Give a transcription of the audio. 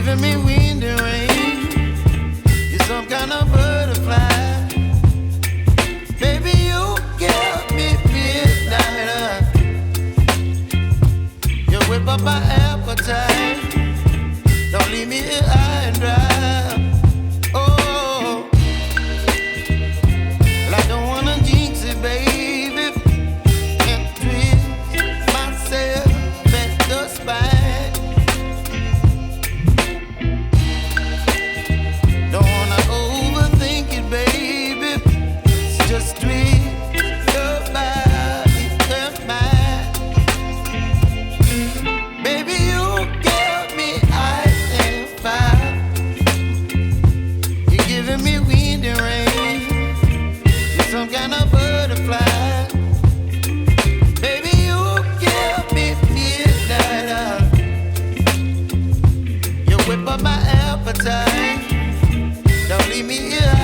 giving me wind and rain. You're some kind of butterfly. Baby, you give me midnight. You whip up my appetite. Don't leave me here high and dry. Oh, well, I don't wanna jinx it, baby, and twist myself at the spine. Don't wanna overthink it, baby. It's just twist your body and mine. Baby, you give me ice and fire. You're giving me wind and rain. You're some kind of butterfly. Baby, you give me midnight. You whip up my appetite. Don't leave me here